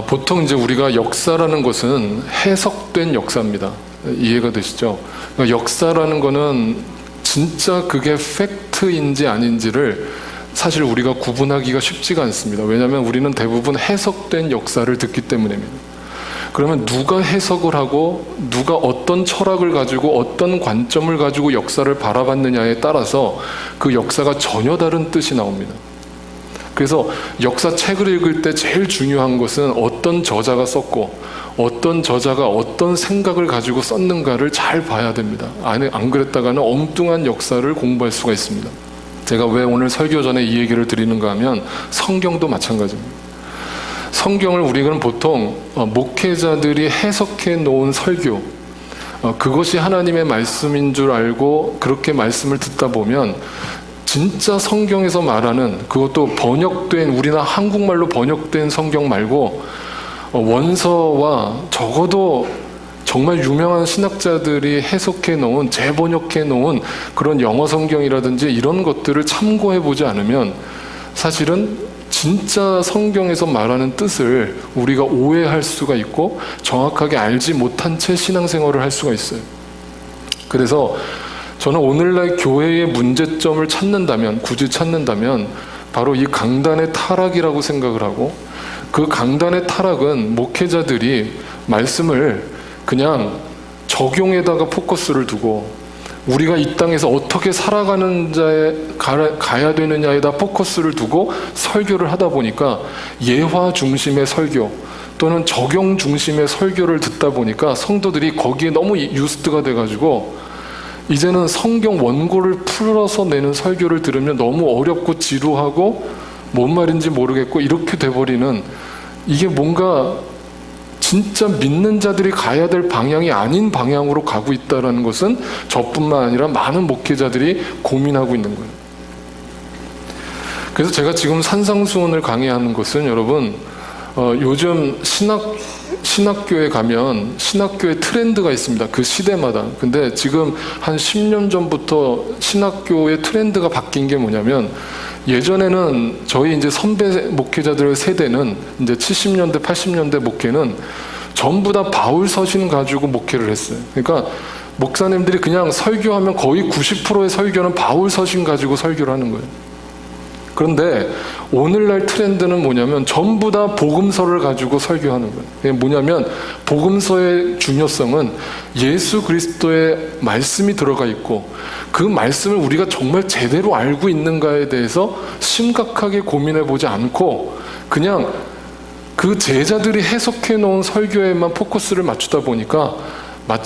보통 이제 우리가 역사라는 것은 해석된 역사입니다. 이해가 되시죠? 그러니까 역사라는 거는 진짜 그게 팩트인지 아닌지를 사실 우리가 구분하기가 쉽지가 않습니다. 왜냐하면 우리는 대부분 해석된 역사를 듣기 때문입니다. 그러면 누가 해석을 하고 누가 어떤 철학을 가지고 어떤 관점을 가지고 역사를 바라봤느냐에 따라서 그 역사가 전혀 다른 뜻이 나옵니다. 그래서 역사책을 읽을 때 제일 중요한 것은 어떤 저자가 썼고 어떤 저자가 어떤 생각을 가지고 썼는가를 잘 봐야 됩니다. 안 그랬다가는 엉뚱한 역사를 공부할 수가 있습니다. 제가 왜 오늘 설교 전에 이 얘기를 드리는가 하면 성경도 마찬가지입니다. 성경을 우리는 보통 목회자들이 해석해 놓은 설교, 그것이 하나님의 말씀인 줄 알고 그렇게 말씀을 듣다 보면 진짜 성경에서 말하는, 그것도 번역된, 우리나 한국말로 번역된 성경 말고 원서와 적어도 정말 유명한 신학자들이 해석해 놓은, 재번역해 놓은 그런 영어 성경이라든지 이런 것들을 참고해 보지 않으면 사실은 진짜 성경에서 말하는 뜻을 우리가 오해할 수가 있고 정확하게 알지 못한 채 신앙생활을 할 수가 있어요. 그래서 저는 오늘날 교회의 문제점을 찾는다면, 굳이 찾는다면 바로 이 강단의 타락이라고 생각을 하고, 그 강단의 타락은 목회자들이 말씀을 그냥 적용에다가 포커스를 두고 우리가 이 땅에서 어떻게 살아가는 자에 가야 되느냐에다 포커스를 두고 설교를 하다 보니까 예화 중심의 설교 또는 적용 중심의 설교를 듣다 보니까 성도들이 거기에 너무 유스트가 돼가지고 이제는 성경 원고를 풀어서 내는 설교를 들으면 너무 어렵고 지루하고 뭔 말인지 모르겠고 이렇게 돼버리는, 이게 뭔가 진짜 믿는 자들이 가야 될 방향이 아닌 방향으로 가고 있다는 것은 저뿐만 아니라 많은 목회자들이 고민하고 있는 거예요. 그래서 제가 지금 산상수훈을 강의하는 것은, 여러분 요즘 신학교에 가면 신학교의 트렌드가 있습니다. 그 시대마다. 근데 지금 한 10년 전부터 신학교의 트렌드가 바뀐 게 뭐냐면, 예전에는 저희 이제 선배 목회자들의 세대는 이제 70년대, 80년대 목회는 전부 다 바울 서신 가지고 목회를 했어요. 그러니까 목사님들이 그냥 설교하면 거의 90%의 설교는 바울 서신 가지고 설교를 하는 거예요. 그런데 오늘날 트렌드는 뭐냐면 전부 다 복음서를 가지고 설교하는 거예요. 그게 뭐냐면 복음서의 중요성은 예수 그리스도의 말씀이 들어가 있고 그 말씀을 우리가 정말 제대로 알고 있는가에 대해서 심각하게 고민해 보지 않고 그냥 그 제자들이 해석해 놓은 설교에만 포커스를 맞추다 보니까,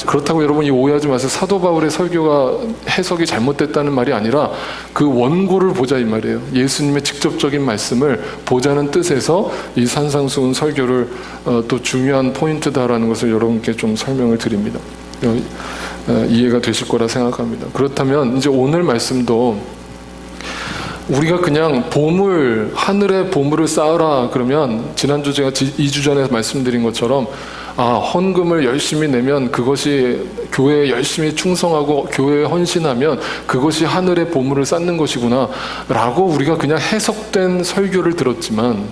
그렇다고 여러분이 오해하지 마세요. 사도 바울의 설교가 해석이 잘못됐다는 말이 아니라 그 원고를 보자 이 말이에요. 예수님의 직접적인 말씀을 보자는 뜻에서 이 산상수훈 설교를 또 중요한 포인트다라는 것을 여러분께 좀 설명을 드립니다. 이해가 되실 거라 생각합니다. 그렇다면 이제 오늘 말씀도 우리가 그냥 보물, 하늘의 보물을 쌓으라 그러면, 지난주 제가 2주 전에 말씀드린 것처럼 헌금을 열심히 내면 그것이 교회에 열심히 충성하고 교회에 헌신하면 그것이 하늘의 보물을 쌓는 것이구나 라고 우리가 그냥 해석된 설교를 들었지만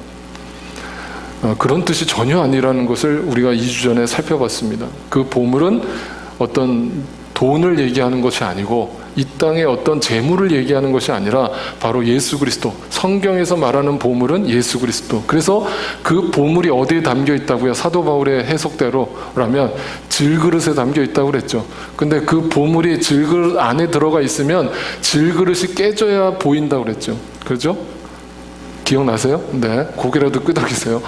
그런 뜻이 전혀 아니라는 것을 우리가 2주 전에 살펴봤습니다. 그 보물은 어떤 돈을 얘기하는 것이 아니고 이 땅의 어떤 재물을 얘기하는 것이 아니라 바로 예수 그리스도, 성경에서 말하는 보물은 예수 그리스도. 그래서 그 보물이 어디에 담겨 있다고요? 사도 바울의 해석대로라면 질그릇에 담겨 있다고 그랬죠. 근데 그 보물이 질그릇 안에 들어가 있으면 질그릇이 깨져야 보인다고 그랬죠. 그렇죠? 기억나세요? 네, 고개라도 끄덕이세요.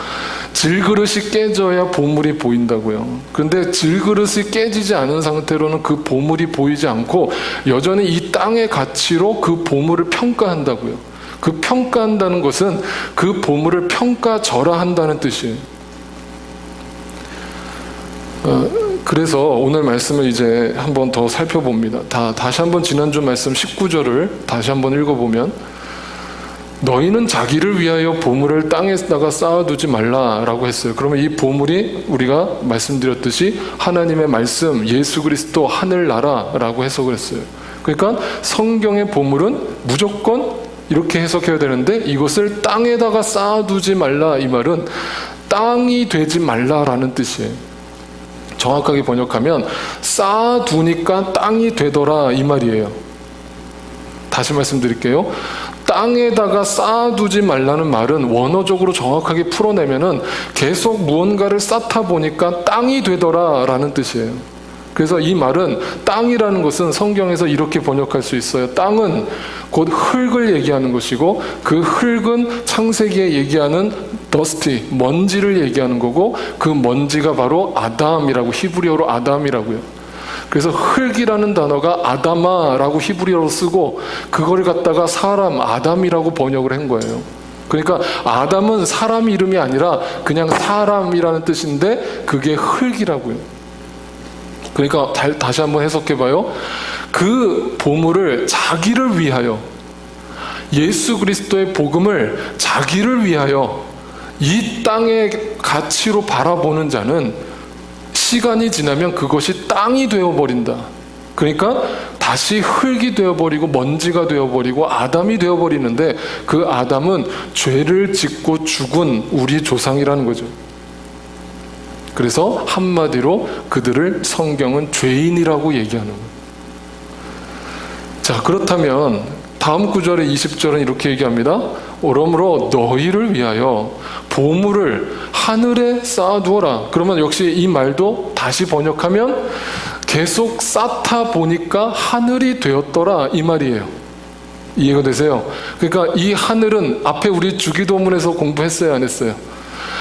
질그릇이 깨져야 보물이 보인다고요. 그런데 질그릇이 깨지지 않은 상태로는 그 보물이 보이지 않고 여전히 이 땅의 가치로 그 보물을 평가한다고요. 그 평가한다는 것은 그 보물을 평가절하한다는 뜻이에요. 그래서 오늘 말씀을 이제 한번 더 살펴봅니다. 다시 한번 지난주 말씀 19절을 다시 한번 읽어보면, 너희는 자기를 위하여 보물을 땅에다가 쌓아두지 말라라고 했어요. 그러면 이 보물이 우리가 말씀드렸듯이 하나님의 말씀, 예수 그리스도, 하늘나라라고 해석을 했어요. 그러니까 성경의 보물은 무조건 이렇게 해석해야 되는데, 이것을 땅에다가 쌓아두지 말라 이 말은 땅이 되지 말라라는 뜻이에요. 정확하게 번역하면 쌓아두니까 땅이 되더라 이 말이에요. 다시 말씀드릴게요. 땅에다가 쌓아두지 말라는 말은 원어적으로 정확하게 풀어내면은 계속 무언가를 쌓다 보니까 땅이 되더라 라는 뜻이에요. 그래서 이 말은 땅이라는 것은 성경에서 이렇게 번역할 수 있어요. 땅은 곧 흙을 얘기하는 것이고 그 흙은 창세기에 얘기하는 더스티, 먼지를 얘기하는 거고 그 먼지가 바로 아담이라고, 히브리어로 아담이라고요. 그래서 흙이라는 단어가 아다마라고 히브리어로 쓰고 그걸 갖다가 사람, 아담이라고 번역을 한 거예요. 그러니까 아담은 사람 이름이 아니라 그냥 사람이라는 뜻인데 그게 흙이라고요. 그러니까 다시 한번 해석해봐요. 그 보물을 자기를 위하여, 예수 그리스도의 복음을 자기를 위하여 이 땅의 가치로 바라보는 자는 시간이 지나면 그것이 땅이 되어버린다. 그러니까 다시 흙이 되어버리고 먼지가 되어버리고 아담이 되어버리는데 그 아담은 죄를 짓고 죽은 우리 조상이라는 거죠. 그래서 한마디로 그들을 성경은 죄인이라고 얘기하는 거예요. 자, 그렇다면 다음 구절의 20절은 이렇게 얘기합니다. 오러므로 너희를 위하여 보물을 하늘에 쌓아두어라. 그러면 역시 이 말도 다시 번역하면 계속 쌓다 보니까 하늘이 되었더라 이 말이에요. 이해가 되세요? 그러니까 이 하늘은 앞에 우리 주기도문에서 공부했어요, 안 했어요?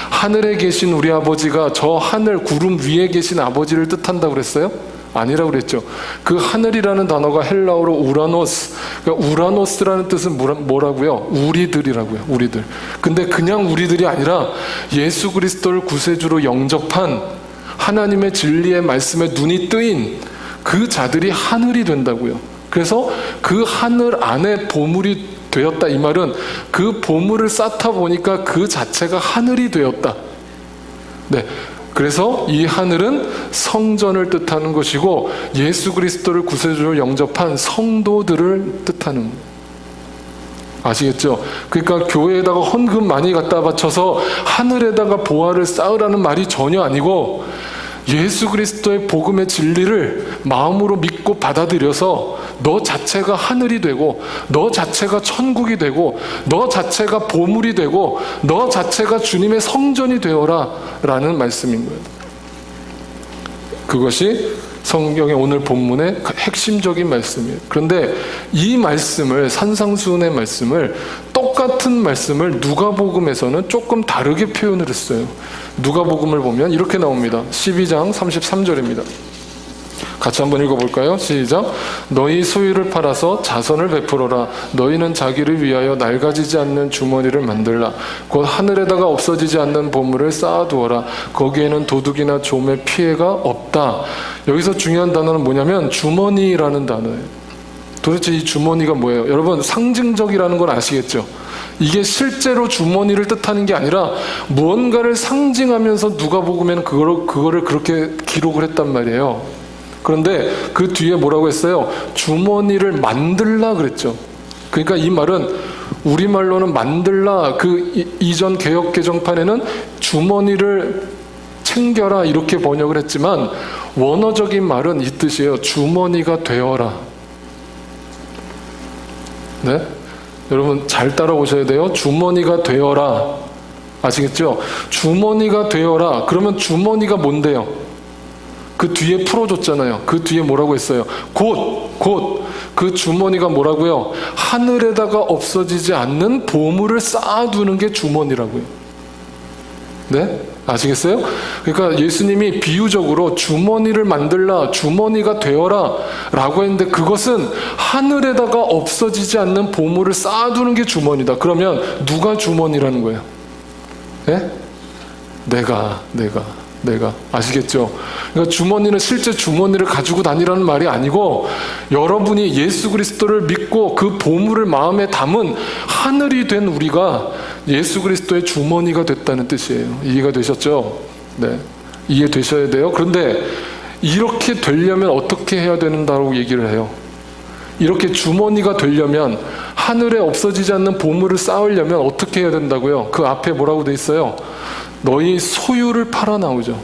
하늘에 계신 우리 아버지가 저 하늘 구름 위에 계신 아버지를 뜻한다고 그랬어요? 아니라고 그랬죠. 그 하늘이라는 단어가 헬라어로 우라노스, 그러니까 우라노스라는 뜻은 뭐라고요? 우리들이라고요. 우리들. 근데 그냥 우리들이 아니라 예수 그리스도를 구세주로 영접한 하나님의 진리의 말씀에 눈이 뜨인 그 자들이 하늘이 된다고요. 그래서 그 하늘 안에 보물이 되었다 이 말은 그 보물을 쌓다 보니까 그 자체가 하늘이 되었다. 네. 그래서 이 하늘은 성전을 뜻하는 것이고 예수 그리스도를 구세주로 영접한 성도들을 뜻하는 거예요. 아시겠죠? 그러니까 교회에다가 헌금 많이 갖다 바쳐서 하늘에다가 보화를 쌓으라는 말이 전혀 아니고 예수 그리스도의 복음의 진리를 마음으로 믿고 받아들여서 너 자체가 하늘이 되고 너 자체가 천국이 되고 너 자체가 보물이 되고 너 자체가 주님의 성전이 되어라 라는 말씀인 거예요. 그것이 성경의 오늘 본문의 핵심적인 말씀이에요. 그런데 이 말씀을, 산상수훈의 말씀을, 똑같은 말씀을 누가복음에서는 조금 다르게 표현을 했어요. 누가복음을 보면 이렇게 나옵니다. 12장 33절입니다. 같이 한번 읽어볼까요? 시작. 너희 소유를 팔아서 자선을 베풀어라. 너희는 자기를 위하여 낡아지지 않는 주머니를 만들라. 곧 하늘에다가 없어지지 않는 보물을 쌓아두어라. 거기에는 도둑이나 좀의 피해가 없다. 여기서 중요한 단어는 뭐냐면 주머니라는 단어예요. 도대체 이 주머니가 뭐예요? 여러분, 상징적이라는 건 아시겠죠? 이게 실제로 주머니를 뜻하는 게 아니라 무언가를 상징하면서 누가복음에는 그거를 그렇게 기록을 했단 말이에요. 그런데 그 뒤에 뭐라고 했어요? 주머니를 만들라 그랬죠. 그러니까 이 말은 우리말로는 만들라, 그 이전 개역 개정판에는 주머니를 챙겨라 이렇게 번역을 했지만 원어적인 말은 이 뜻이에요. 주머니가 되어라. 네? 여러분 잘 따라오셔야 돼요. 주머니가 되어라. 아시겠죠? 주머니가 되어라. 그러면 주머니가 뭔데요? 그 뒤에 풀어줬잖아요. 그 뒤에 뭐라고 했어요? 곧 그 주머니가 뭐라고요? 하늘에다가 없어지지 않는 보물을 쌓아두는 게 주머니라고요. 네? 아시겠어요? 그러니까 예수님이 비유적으로 주머니를 만들라, 주머니가 되어라 라고 했는데 그것은 하늘에다가 없어지지 않는 보물을 쌓아두는 게 주머니다. 그러면 누가 주머니라는 거예요? 네? 내가. 아시겠죠? 그러니까 주머니는 실제 주머니를 가지고 다니라는 말이 아니고 여러분이 예수 그리스도를 믿고 그 보물을 마음에 담은 하늘이 된 우리가 예수 그리스도의 주머니가 됐다는 뜻이에요. 이해가 되셨죠? 네, 이해되셔야 돼요. 그런데 이렇게 되려면 어떻게 해야 된다고 얘기를 해요. 이렇게 주머니가 되려면, 하늘에 없어지지 않는 보물을 쌓으려면 어떻게 해야 된다고요? 그 앞에 뭐라고 돼 있어요? 너희 소유를 팔아 나오죠.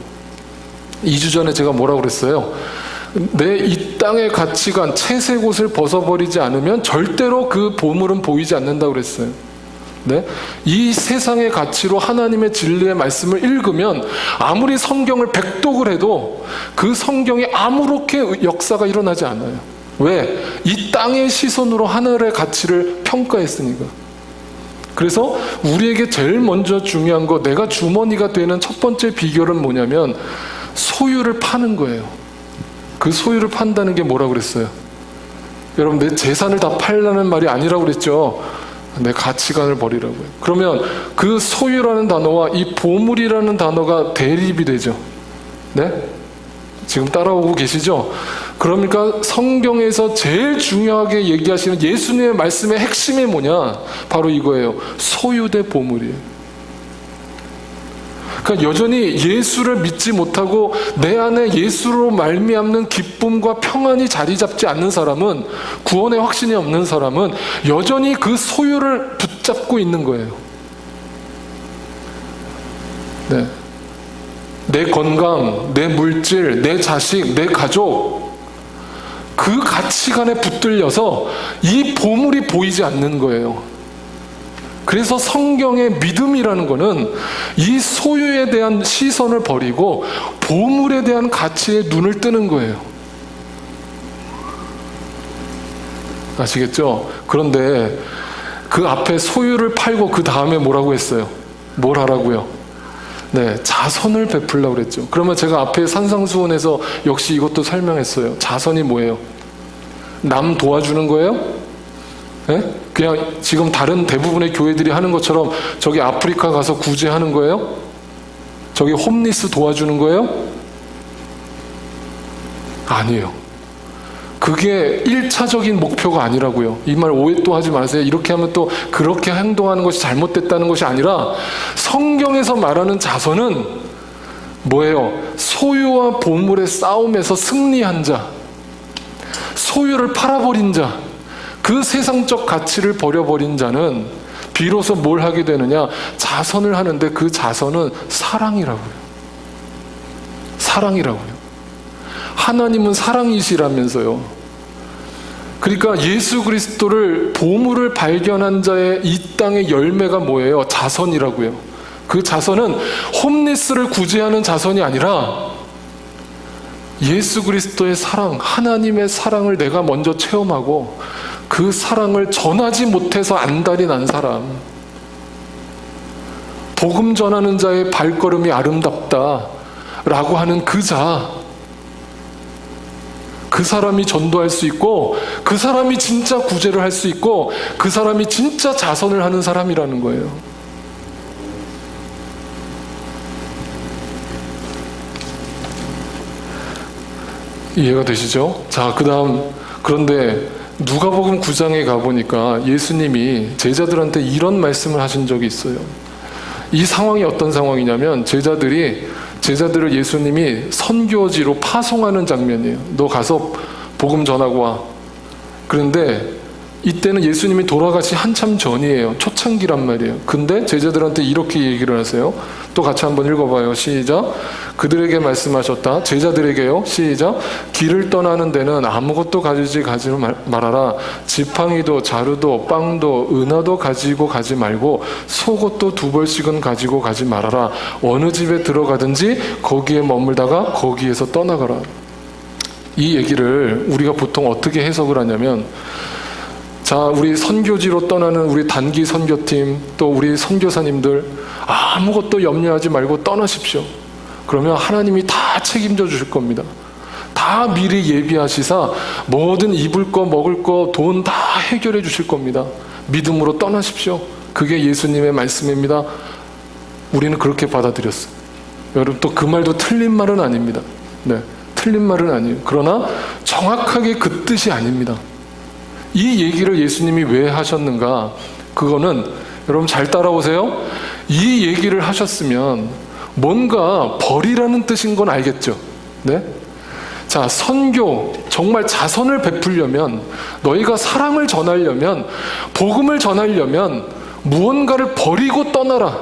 2주 전에 제가 뭐라고 그랬어요? 내 이 땅의 가치관, 채색 옷을 벗어버리지 않으면 절대로 그 보물은 보이지 않는다고 그랬어요. 네? 이 세상의 가치로 하나님의 진리의 말씀을 읽으면 아무리 성경을 백독을 해도 그 성경에 아무렇게 역사가 일어나지 않아요. 왜? 이 땅의 시선으로 하늘의 가치를 평가했으니까. 그래서 우리에게 제일 먼저 중요한 거, 내가 주머니가 되는 첫 번째 비결은 뭐냐면 소유를 파는 거예요. 그 소유를 판다는 게 뭐라고 그랬어요? 여러분, 내 재산을 다 팔라는 말이 아니라고 그랬죠. 내 가치관을 버리라고요. 그러면 그 소유라는 단어와 이 보물이라는 단어가 대립이 되죠. 네? 지금 따라오고 계시죠? 그러니까 성경에서 제일 중요하게 얘기하시는 예수님의 말씀의 핵심이 뭐냐? 바로 이거예요. 소유 대 보물이에요. 그러니까 여전히 예수를 믿지 못하고 내 안에 예수로 말미암는 기쁨과 평안이 자리 잡지 않는 사람은, 구원의 확신이 없는 사람은 여전히 그 소유를 붙잡고 있는 거예요. 네. 내 건강, 내 물질, 내 자식, 내 가족, 그 가치관에 붙들려서 이 보물이 보이지 않는 거예요. 그래서 성경의 믿음이라는 거는 이 소유에 대한 시선을 버리고 보물에 대한 가치에 눈을 뜨는 거예요. 아시겠죠? 그런데 그 앞에 소유를 팔고 그 다음에 뭐라고 했어요? 뭘 하라고요? 네, 자선을 베풀라고 그랬죠. 그러면 제가 앞에 산상수훈에서 역시 이것도 설명했어요. 자선이 뭐예요? 남 도와주는 거예요? 네? 그냥 지금 다른 대부분의 교회들이 하는 것처럼 저기 아프리카 가서 구제하는 거예요? 저기 홈리스 도와주는 거예요? 아니에요. 그게 1차적인 목표가 아니라고요. 이 말 오해 또 하지 마세요. 이렇게 하면 또 그렇게 행동하는 것이 잘못됐다는 것이 아니라, 성경에서 말하는 자선은 뭐예요? 소유와 보물의 싸움에서 승리한 자, 소유를 팔아버린 자, 그 세상적 가치를 버려버린 자는 비로소 뭘 하게 되느냐? 자선을 하는데 그 자선은 사랑이라고요. 사랑이라고요. 하나님은 사랑이시라면서요. 그러니까 예수 그리스도를, 보물을 발견한 자의 이 땅의 열매가 뭐예요? 자선이라고요. 그 자선은 홈리스를 구제하는 자선이 아니라 예수 그리스도의 사랑, 하나님의 사랑을 내가 먼저 체험하고 그 사랑을 전하지 못해서 안달이 난 사람, 복음 전하는 자의 발걸음이 아름답다라고 하는 그 자, 그 사람이 전도할 수 있고, 그 사람이 진짜 구제를 할 수 있고, 그 사람이 진짜 자선을 하는 사람이라는 거예요. 이해가 되시죠? 자, 그 다음, 그런데 누가복음 9장에 가보니까 예수님이 제자들한테 이런 말씀을 하신 적이 있어요. 이 상황이 어떤 상황이냐면, 제자들을 예수님이 선교지로 파송하는 장면이에요. 너 가서 복음 전하고 와. 그런데 이때는 예수님이 돌아가시 한참 전이에요. 초창기란 말이에요. 근데 제자들한테 이렇게 얘기를 하세요. 또 같이 한번 읽어봐요. 시작. 그들에게 말씀하셨다. 제자들에게요. 시작. 길을 떠나는 데는 아무것도 가지 말아라. 지팡이도 자루도 빵도 은화도 가지고 가지 말고 속옷도 2벌씩은 가지고 가지 말아라. 어느 집에 들어가든지 거기에 머물다가 거기에서 떠나가라. 이 얘기를 우리가 보통 어떻게 해석을 하냐면, 자, 우리 선교지로 떠나는 우리 단기 선교팀, 또 우리 선교사님들 아무것도 염려하지 말고 떠나십시오. 그러면 하나님이 다 책임져 주실 겁니다. 다 미리 예비하시사 뭐든 입을 거 먹을 거 돈 다 해결해 주실 겁니다. 믿음으로 떠나십시오. 그게 예수님의 말씀입니다. 우리는 그렇게 받아들였어요. 여러분, 또 그 말도 틀린 말은 아닙니다. 네, 틀린 말은 아니에요. 그러나 정확하게 그 뜻이 아닙니다. 이 얘기를 예수님이 왜 하셨는가? 그거는 여러분 잘 따라오세요. 이 얘기를 하셨으면 뭔가 버리라는 뜻인 건 알겠죠? 네? 자, 선교, 정말 자선을 베풀려면, 너희가 사랑을 전하려면, 복음을 전하려면 무언가를 버리고 떠나라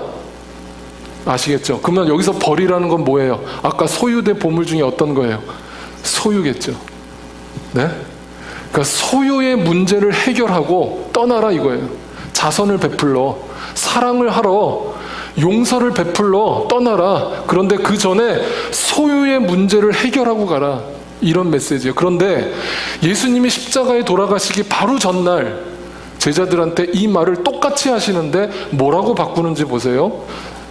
아시겠죠? 그러면 여기서 버리라는 건 뭐예요? 아까 소유된 보물 중에 어떤 거예요? 소유겠죠. 네? 그러니까 소유의 문제를 해결하고 떠나라 이거예요. 자선을 베풀러, 사랑을 하러, 용서를 베풀러 떠나라. 그런데 그 전에 소유의 문제를 해결하고 가라. 이런 메시지예요. 그런데 예수님이 십자가에 돌아가시기 바로 전날 제자들한테 이 말을 똑같이 하시는데 뭐라고 바꾸는지 보세요.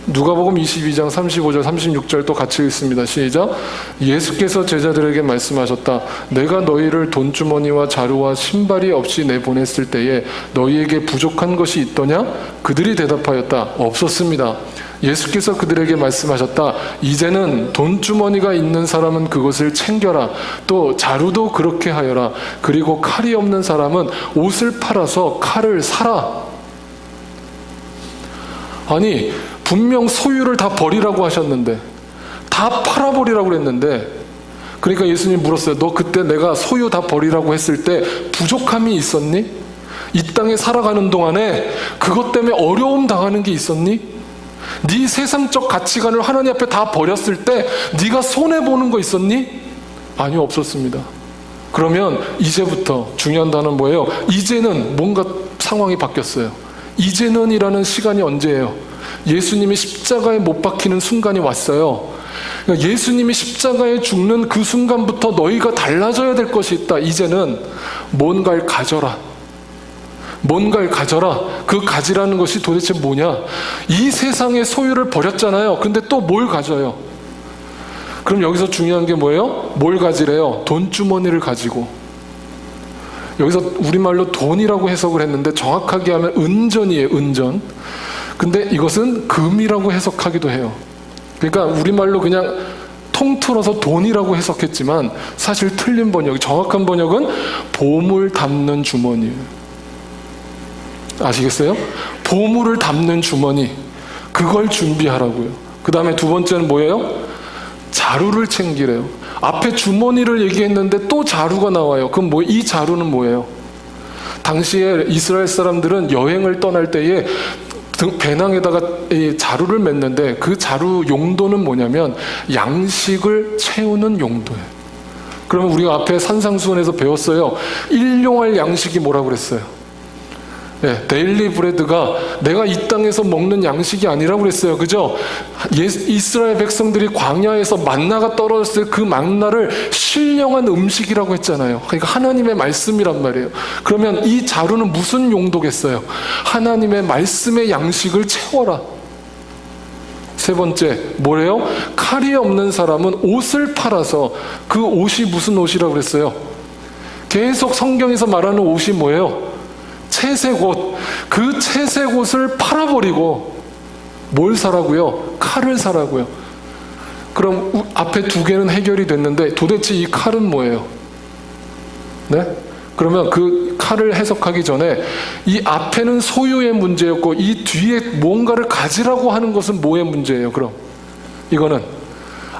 누가복음 22장 35절 36절 또 같이 읽습니다. 시작. 예수께서 제자들에게 말씀하셨다. 내가 너희를 돈주머니와 자루와 신발이 없이 내보냈을 때에 너희에게 부족한 것이 있더냐? 그들이 대답하였다. 없었습니다. 예수께서 그들에게 말씀하셨다. 이제는 돈주머니가 있는 사람은 그것을 챙겨라. 또 자루도 그렇게 하여라. 그리고 칼이 없는 사람은 옷을 팔아서 칼을 사라. 아니, 분명 소유를 다 버리라고 하셨는데, 다 팔아버리라고 그랬는데, 그러니까 예수님 물었어요. 너 그때 내가 소유 다 버리라고 했을 때 부족함이 있었니? 이 땅에 살아가는 동안에 그것 때문에 어려움 당하는 게 있었니? 네 세상적 가치관을 하나님 앞에 다 버렸을 때 네가 손해보는 거 있었니? 아니요, 없었습니다. 그러면 이제부터 중요한 단어는 뭐예요? 이제는 뭔가 상황이 바뀌었어요. 이제는 이라는 시간이 언제예요? 예수님이 십자가에 못 박히는 순간이 왔어요. 그러니까 예수님이 십자가에 죽는 그 순간부터 너희가 달라져야 될 것이 있다. 이제는 뭔가를 가져라. 뭔가를 가져라. 그 가지라는 것이 도대체 뭐냐? 이 세상의 소유를 버렸잖아요. 근데 또 뭘 가져요? 그럼 여기서 중요한 게 뭐예요? 뭘 가지래요? 돈주머니를 가지고. 여기서 우리말로 돈이라고 해석을 했는데 정확하게 하면 은전이에요. 은전. 근데 이것은 금이라고 해석하기도 해요. 그러니까 우리말로 그냥 통틀어서 돈이라고 해석했지만 사실 틀린 번역, 정확한 번역은 보물 담는 주머니예요. 아시겠어요? 보물을 담는 주머니. 그걸 준비하라고요. 그 다음에 두 번째는 뭐예요? 자루를 챙기래요. 앞에 주머니를 얘기했는데 또 자루가 나와요. 그럼 이 자루는 뭐예요? 당시에 이스라엘 사람들은 여행을 떠날 때에 배낭에다가 자루를 맸는데 그 자루 용도는 뭐냐면 양식을 채우는 용도예요. 그러면 우리가 앞에 산상수훈에서 배웠어요. 일용할 양식이 뭐라고 그랬어요? 네, 데일리 브레드가 내가 이 땅에서 먹는 양식이 아니라고 그랬어요. 그죠? 이스라엘 백성들이 광야에서 만나가 떨어졌을 때 그 만나를 신령한 음식이라고 했잖아요. 그러니까 하나님의 말씀이란 말이에요. 그러면 이 자루는 무슨 용도겠어요? 하나님의 말씀의 양식을 채워라. 세 번째, 뭐래요? 칼이 없는 사람은 옷을 팔아서, 그 옷이 무슨 옷이라고 그랬어요? 계속 성경에서 말하는 옷이 뭐예요? 채색 옷. 그 채색 옷을 팔아버리고 뭘 사라고요? 칼을 사라고요. 그럼 앞에 두 개는 해결이 됐는데 도대체 이 칼은 뭐예요? 네? 그러면 그 칼을 해석하기 전에 이 앞에는 소유의 문제였고 이 뒤에 뭔가를 가지라고 하는 것은 뭐의 문제예요? 그럼 이거는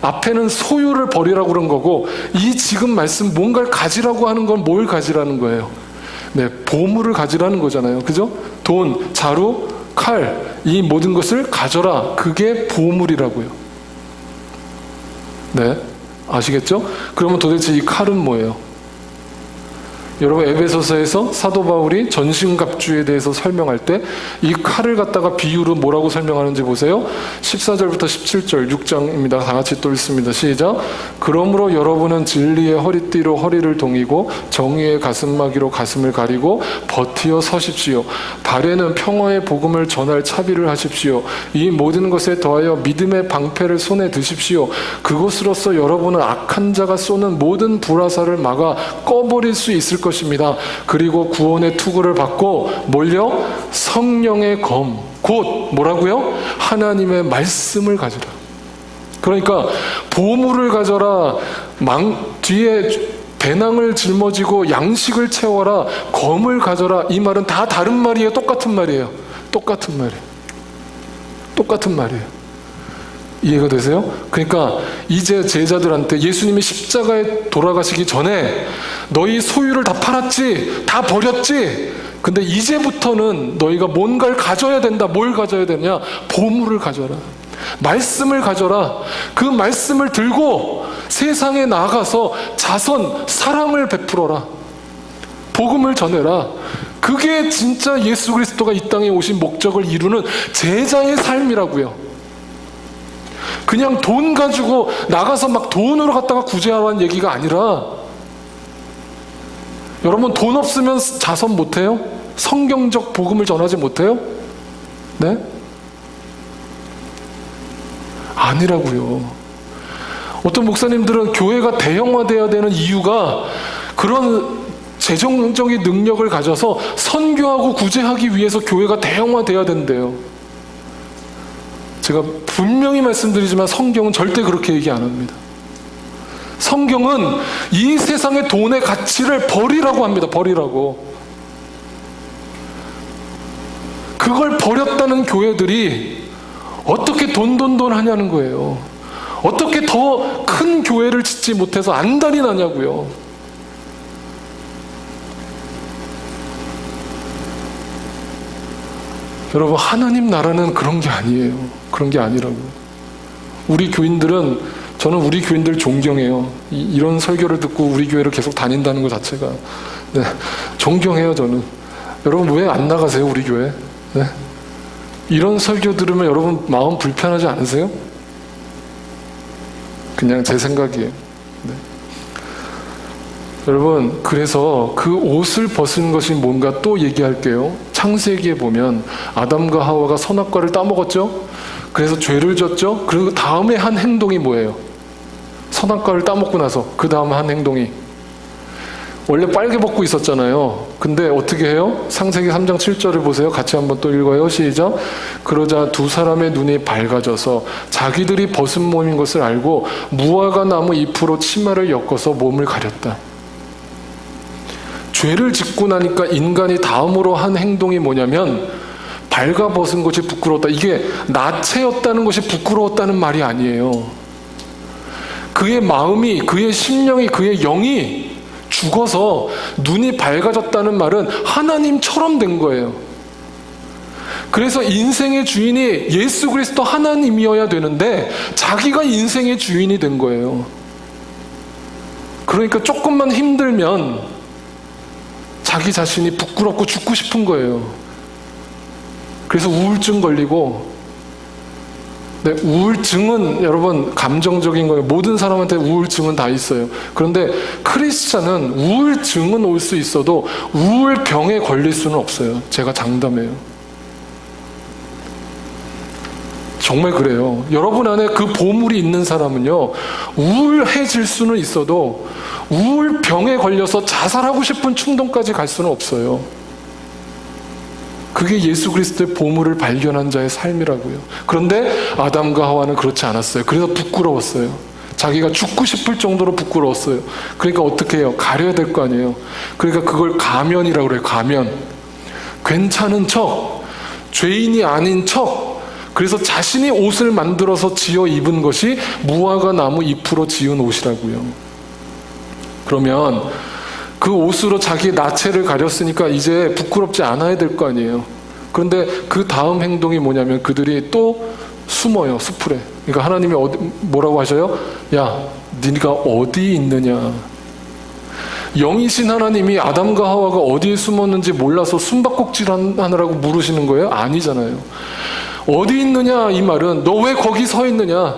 앞에는 소유를 버리라고 그런 거고 이 지금 말씀 뭔가를 가지라고 하는 건 뭘 가지라는 거예요? 네, 보물을 가지라는 거잖아요. 그죠? 돈, 자루, 칼, 이 모든 것을 가져라. 그게 보물이라고요. 네, 아시겠죠? 그러면 도대체 이 칼은 뭐예요? 여러분, 에베소서에서 사도 바울이 전신갑주에 대해서 설명할 때 이 칼을 갖다가 비유로 뭐라고 설명하는지 보세요. 14절부터 17절 6장입니다. 다 같이 또 읽습니다. 시작. 그러므로 여러분은 진리의 허리띠로 허리를 동이고 정의의 가슴막이로 가슴을 가리고 버티어 서십시오. 발에는 평화의 복음을 전할 차비를 하십시오. 이 모든 것에 더하여 믿음의 방패를 손에 드십시오. 그것으로써 여러분은 악한 자가 쏘는 모든 불화살을 막아 꺼버릴 수 있을 것입니다. 그리고 구원의 투구를 받고 뭘요? 성령의 검, 곧 뭐라고요? 하나님의 말씀을 가져라. 그러니까 보물을 가져라, 뒤에 배낭을 짊어지고 양식을 채워라, 검을 가져라. 이 말은 다 다른 말이에요? 똑같은 말이에요? 똑같은 말이에요. 똑같은 말이에요. 이해가 되세요? 그러니까 이제 제자들한테 예수님이 십자가에 돌아가시기 전에 너희 소유를 다 팔았지? 다 버렸지? 근데 이제부터는 너희가 뭔가를 가져야 된다. 뭘 가져야 되냐? 보물을 가져라. 말씀을 가져라. 그 말씀을 들고 세상에 나아가서 자선, 사랑을 베풀어라. 복음을 전해라. 그게 진짜 예수 그리스도가 이 땅에 오신 목적을 이루는 제자의 삶이라고요. 그냥 돈 가지고 나가서 막 돈으로 갖다가 구제하라는 얘기가 아니라, 여러분 돈 없으면 자선 못해요? 성경적 복음을 전하지 못해요? 네? 아니라고요. 어떤 목사님들은 교회가 대형화되어야 되는 이유가 그런 재정적인 능력을 가져서 선교하고 구제하기 위해서 교회가 대형화되어야 된대요. 제가 분명히 말씀드리지만 성경은 절대 그렇게 얘기 안 합니다. 성경은 이 세상의 돈의 가치를 버리라고 합니다. 버리라고. 그걸 버렸다는 교회들이 어떻게 돈 하냐는 거예요. 어떻게 더 큰 교회를 짓지 못해서 안달이 나냐고요. 여러분, 하나님 나라는 그런 게 아니에요. 그런 게 아니라고요. 우리 교인들은, 저는 우리 교인들 존경해요. 이런 설교를 듣고 우리 교회를 계속 다닌다는 것 자체가, 네, 존경해요. 저는. 여러분 왜 안 나가세요, 우리 교회? 네? 이런 설교 들으면 여러분 마음 불편하지 않으세요? 그냥 제 생각이에요. 네. 여러분, 그래서 그 옷을 벗은 것이 뭔가 또 얘기할게요. 창세기에 보면 아담과 하와가 선악과를 따먹었죠? 그래서 죄를 졌죠? 그리고 다음에 한 행동이 뭐예요? 선악과를 따먹고 나서 그 다음 한 행동이, 원래 빨개 벗고 있었잖아요. 근데 어떻게 해요? 창세기 3장 7절을 보세요. 같이 한번 또 읽어요. 시작. 그러자 두 사람의 눈이 밝아져서 자기들이 벗은 몸인 것을 알고 무화과 나무 잎으로 치마를 엮어서 몸을 가렸다. 죄를 짓고 나니까 인간이 다음으로 한 행동이 뭐냐면 발가 벗은 것이 부끄러웠다. 이게 나체였다는 것이 부끄러웠다는 말이 아니에요. 그의 마음이, 그의 심령이, 그의 영이 죽어서 눈이 밝아졌다는 말은 하나님처럼 된 거예요. 그래서 인생의 주인이 예수 그리스도 하나님이어야 되는데 자기가 인생의 주인이 된 거예요. 그러니까 조금만 힘들면 자기 자신이 부끄럽고 죽고 싶은 거예요. 그래서 우울증 걸리고, 네, 우울증은 여러분 감정적인 거예요. 모든 사람한테 우울증은 다 있어요. 그런데 크리스찬은 우울증은 올 수 있어도 우울병에 걸릴 수는 없어요. 제가 장담해요. 정말 그래요. 여러분 안에 그 보물이 있는 사람은요, 우울해질 수는 있어도 우울병에 걸려서 자살하고 싶은 충동까지 갈 수는 없어요. 그게 예수 그리스도의 보물을 발견한 자의 삶이라고요. 그런데 아담과 하와는 그렇지 않았어요. 그래서 부끄러웠어요. 자기가 죽고 싶을 정도로 부끄러웠어요. 그러니까 어떻게 해요? 가려야 될 거 아니에요. 그러니까 그걸 가면이라고 그래요. 가면. 괜찮은 척, 죄인이 아닌 척. 그래서 자신이 옷을 만들어서 지어 입은 것이 무화과 나무 잎으로 지은 옷이라고요. 그러면 그 옷으로 자기의 나체를 가렸으니까 이제 부끄럽지 않아야 될 거 아니에요. 그런데 그 다음 행동이 뭐냐면 그들이 또 숨어요, 수풀에. 그러니까 하나님이 뭐라고 하셔요? 야, 네가 어디 있느냐. 영이신 하나님이 아담과 하와가 어디에 숨었는지 몰라서 숨바꼭질 하느라고 물으시는 거예요? 아니잖아요. 어디 있느냐 이 말은 너 왜 거기 서 있느냐?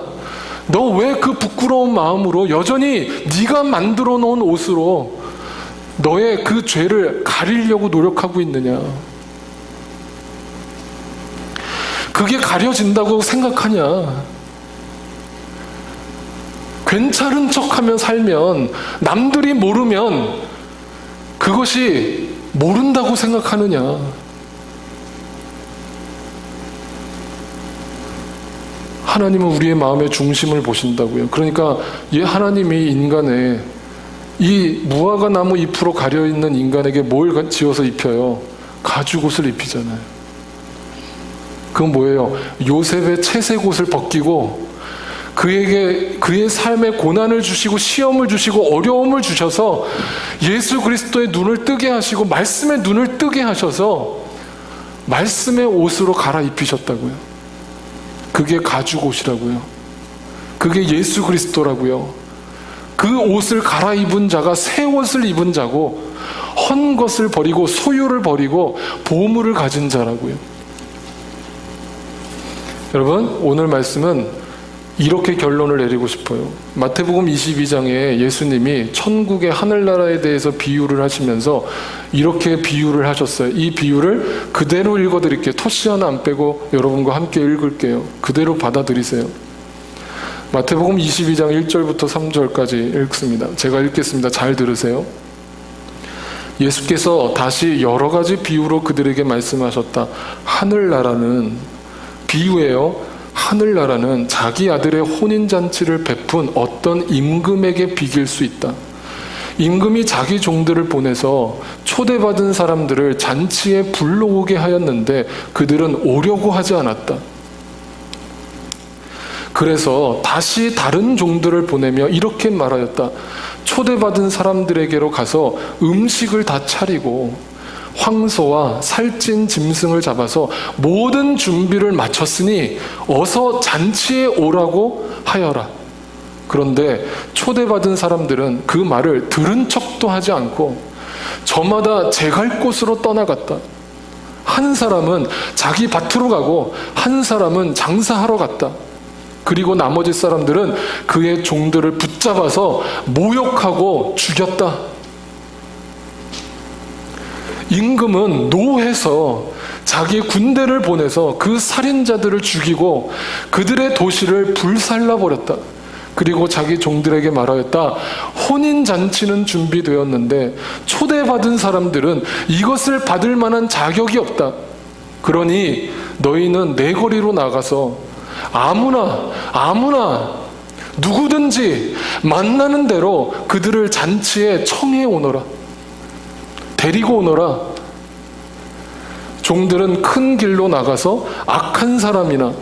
너 왜 그 부끄러운 마음으로 여전히 네가 만들어 놓은 옷으로 너의 그 죄를 가리려고 노력하고 있느냐? 그게 가려진다고 생각하냐? 괜찮은 척하면 살면, 남들이 모르면 그것이 모른다고 생각하느냐? 하나님은 우리의 마음의 중심을 보신다고요. 그러니까 하나님이 인간의 이 무화과 나무 잎으로 가려있는 인간에게 뭘 지어서 입혀요? 가죽옷을 입히잖아요. 그건 뭐예요? 요셉의 채색 옷을 벗기고 그에게 그의 삶에 고난을 주시고 시험을 주시고 어려움을 주셔서 예수 그리스도의 눈을 뜨게 하시고 말씀의 눈을 뜨게 하셔서 말씀의 옷으로 갈아입히셨다고요. 그게 가죽 옷이라고요. 그게 예수 그리스도라고요. 그 옷을 갈아입은 자가 새 옷을 입은 자고, 헌 것을 버리고 소유를 버리고 보물을 가진 자라고요. 여러분, 오늘 말씀은 이렇게 결론을 내리고 싶어요. 마태복음 22장에 예수님이 천국의 하늘나라에 대해서 비유를 하시면서 이렇게 비유를 하셨어요. 이 비유를 그대로 읽어드릴게요. 토시 하나 안 빼고 여러분과 함께 읽을게요. 그대로 받아들이세요. 마태복음 22장 1절부터 3절까지 읽습니다. 제가 읽겠습니다. 잘 들으세요. 예수께서 다시 여러 가지 비유로 그들에게 말씀하셨다. 하늘나라는, 비유예요. 하늘나라는 자기 아들의 혼인잔치를 베푼 어떤 임금에게 비길 수 있다. 임금이 자기 종들을 보내서 초대받은 사람들을 잔치에 불러오게 하였는데 그들은 오려고 하지 않았다. 그래서 다시 다른 종들을 보내며 이렇게 말하였다. 초대받은 사람들에게로 가서 음식을 다 차리고 황소와 살찐 짐승을 잡아서 모든 준비를 마쳤으니 어서 잔치에 오라고 하여라. 그런데 초대받은 사람들은 그 말을 들은 척도 하지 않고 저마다 제갈 곳으로 떠나갔다. 한 사람은 자기 밭으로 가고 한 사람은 장사하러 갔다. 그리고 나머지 사람들은 그의 종들을 붙잡아서 모욕하고 죽였다. 임금은 노해서 자기 군대를 보내서 그 살인자들을 죽이고 그들의 도시를 불살라버렸다. 그리고 자기 종들에게 말하였다. 혼인잔치는 준비되었는데 초대받은 사람들은 이것을 받을 만한 자격이 없다. 그러니 너희는 내 거리로 나가서 아무나 누구든지 만나는 대로 그들을 잔치에 청해 오너라. 데리고 오너라. 종들은 큰 길로 나가서 악한 사람이나,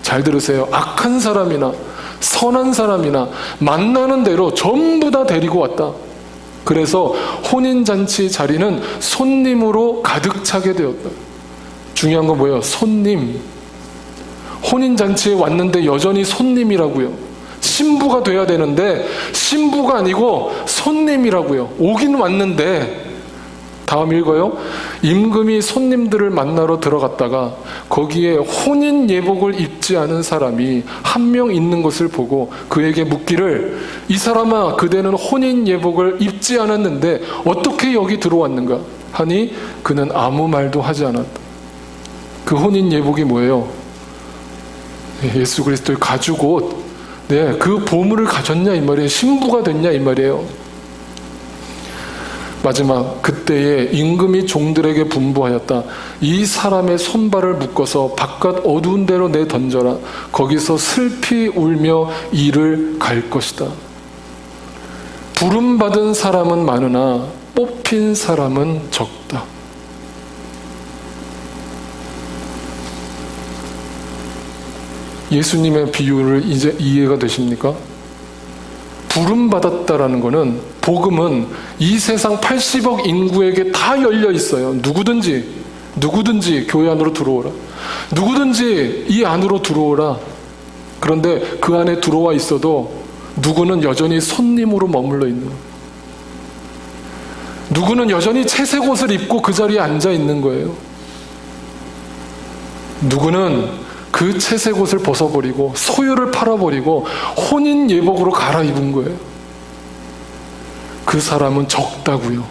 잘 들으세요, 악한 사람이나 선한 사람이나 만나는 대로 전부 다 데리고 왔다. 그래서 혼인잔치 자리는 손님으로 가득 차게 되었다. 중요한 건 뭐예요? 손님. 혼인잔치에 왔는데 여전히 손님이라고요. 신부가 돼야 되는데 신부가 아니고 손님이라고요. 오긴 왔는데, 다음 읽어요. 임금이 손님들을 만나러 들어갔다가 거기에 혼인 예복을 입지 않은 사람이 한 명 있는 것을 보고 그에게 묻기를, 이 사람아, 그대는 혼인 예복을 입지 않았는데 어떻게 여기 들어왔는가 하니 그는 아무 말도 하지 않았다. 그 혼인 예복이 뭐예요? 예수 그리스도의 가죽 옷. 네, 그 보물을 가졌냐 이 말이에요. 신부가 됐냐 이 말이에요. 마지막, 그때에 임금이 종들에게 분부하였다. 이 사람의 손발을 묶어서 바깥 어두운 데로 내던져라. 거기서 슬피 울며 이를 갈 것이다. 부름받은 사람은 많으나 뽑힌 사람은 적다. 예수님의 비유를 이제 이해가 되십니까? 부름받았다라는 것은, 복음은 이 세상 80억 인구에게 다 열려 있어요. 누구든지 교회 안으로 들어오라. 누구든지 이 안으로 들어오라. 그런데 그 안에 들어와 있어도 누구는 여전히 손님으로 머물러 있는, 누구는 여전히 채색 옷을 입고 그 자리에 앉아 있는 거예요. 누구는 그 채색 옷을 벗어버리고 소유를 팔아버리고 혼인 예복으로 갈아입은 거예요. 그 사람은 적다고요.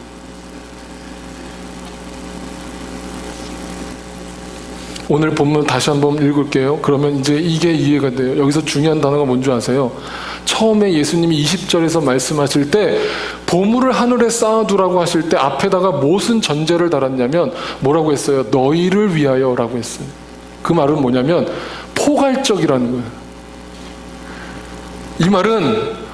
오늘 본문 다시 한번 읽을게요. 그러면 이제 이게 이해가 돼요. 여기서 중요한 단어가 뭔지 아세요? 처음에 예수님이 20절에서 말씀하실 때 보물을 하늘에 쌓아두라고 하실 때 앞에다가 무슨 전제를 달았냐면 뭐라고 했어요? 너희를 위하여 라고 했어요. 그 말은 뭐냐면 포괄적이라는 거예요. 이 말은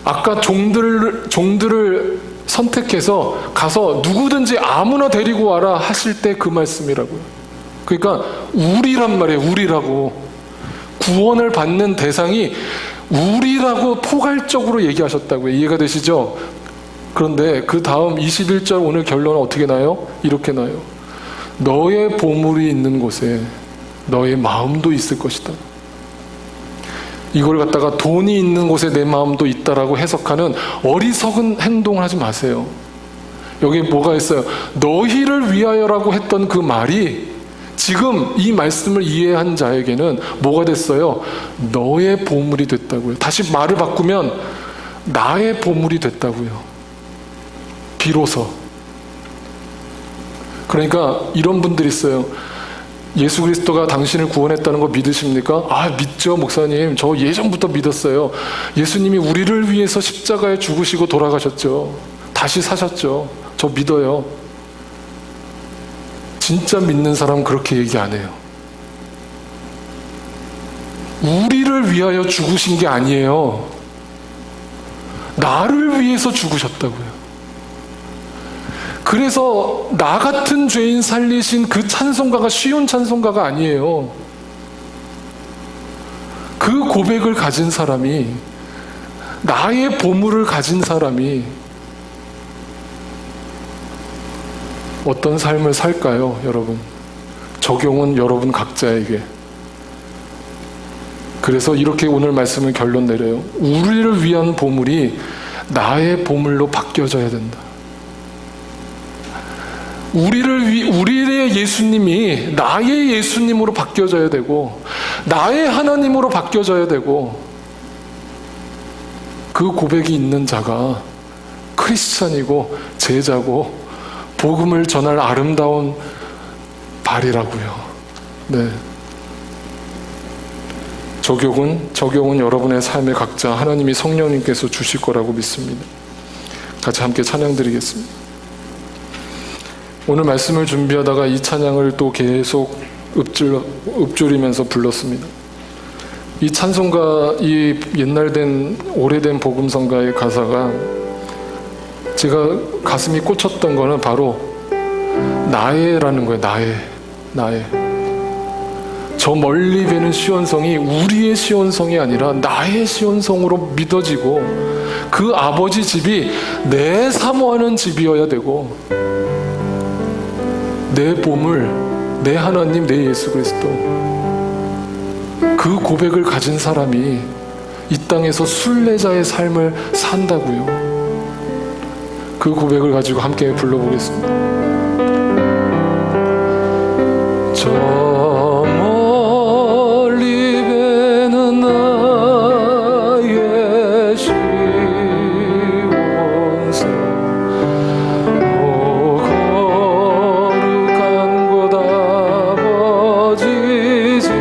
아까 종들을 선택해서 가서 누구든지 아무나 데리고 와라 하실 때 그 말씀이라고요. 그러니까 우리란 말이에요. 우리라고. 구원을 받는 대상이 우리라고 포괄적으로 얘기하셨다고요. 이해가 되시죠? 그런데 그 다음 21절 오늘 결론은 어떻게 나요? 이렇게 나요. 너의 보물이 있는 곳에 너의 마음도 있을 것이다. 이걸 갖다가 돈이 있는 곳에 내 마음도 있다라고 해석하는 어리석은 행동을 하지 마세요. 여기 뭐가 있어요? 너희를 위하여라고 했던 그 말이 지금 이 말씀을 이해한 자에게는 뭐가 됐어요? 너의 보물이 됐다고요. 다시 말을 바꾸면 나의 보물이 됐다고요. 비로소. 그러니까 이런 분들이 있어요. 예수 그리스도가 당신을 구원했다는 거 믿으십니까? 아, 믿죠, 목사님. 저 예전부터 믿었어요. 예수님이 우리를 위해서 십자가에 죽으시고 돌아가셨죠. 다시 사셨죠. 저 믿어요. 진짜 믿는 사람은 그렇게 얘기 안 해요. 우리를 위하여 죽으신 게 아니에요. 나를 위해서 죽으셨다고요. 그래서 나 같은 죄인 살리신 그 찬송가가 쉬운 찬송가가 아니에요. 그 고백을 가진 사람이, 나의 보물을 가진 사람이 어떤 삶을 살까요, 여러분? 적용은 여러분 각자에게. 그래서 이렇게 오늘 말씀을 결론 내려요. 우리를 위한 보물이 나의 보물로 바뀌어져야 된다. 우리의 예수님이 나의 예수님으로 바뀌어져야 되고, 나의 하나님으로 바뀌어져야 되고, 그 고백이 있는 자가 크리스찬이고 제자고 복음을 전할 아름다운 발이라고요. 네. 적용은 여러분의 삶의 각자 하나님이 성령님께서 주실 거라고 믿습니다. 같이 함께 찬양 드리겠습니다. 오늘 말씀을 준비하다가 이 찬양을 또 계속 읊조리면서 불렀습니다. 이 찬송가, 이 오래된 복음성가의 가사가 제가 가슴이 꽂혔던 거는 바로 나의라는 거예요. 나의. 저 멀리 배는 시온성이 우리의 시온성이 아니라 나의 시온성으로 믿어지고, 그 아버지 집이 내 사모하는 집이어야 되고, 내 보물, 내 하나님, 내 예수 그리스도, 그 고백을 가진 사람이 이 땅에서 순례자의 삶을 산다고요. 그 고백을 가지고 함께 불러보겠습니다. 저 멀리 배는 나의 시온성, 오 거룩한 곳 아버지 집,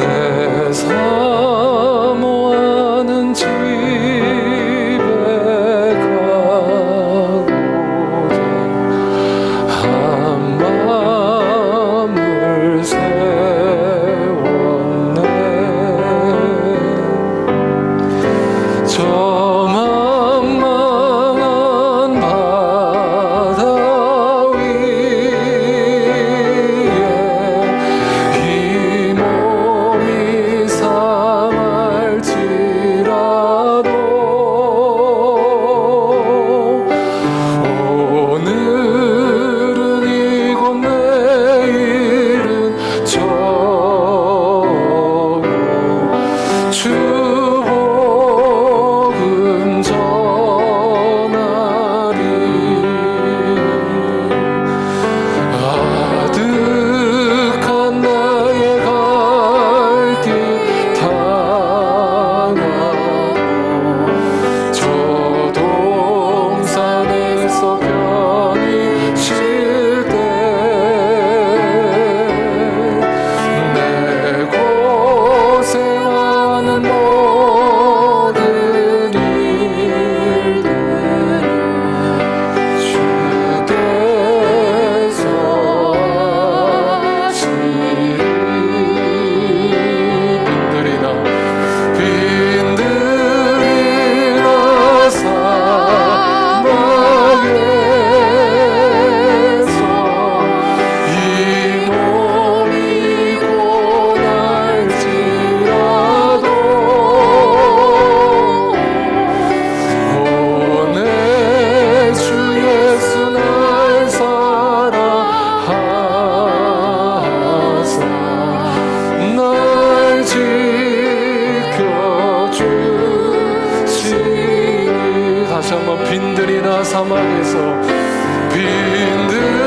내 사모하는 집 고생하는 사막에서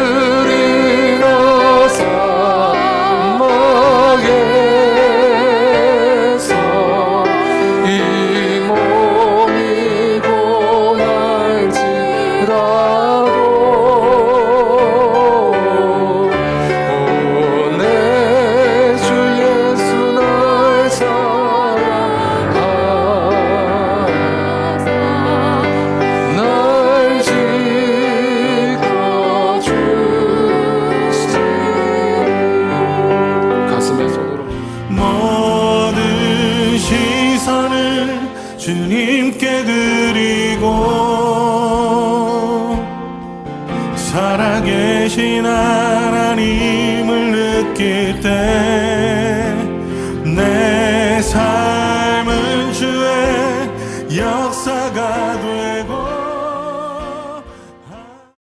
빈들이나 사막에서 이 몸이 고날지라도 내 주 예수 날 사랑하사 날 지켜주시니 가슴에 손으로 모든 시선을 주님께 드리고 살아계신 하나님을 느낄 때 내 삶은 주의 역사가 되고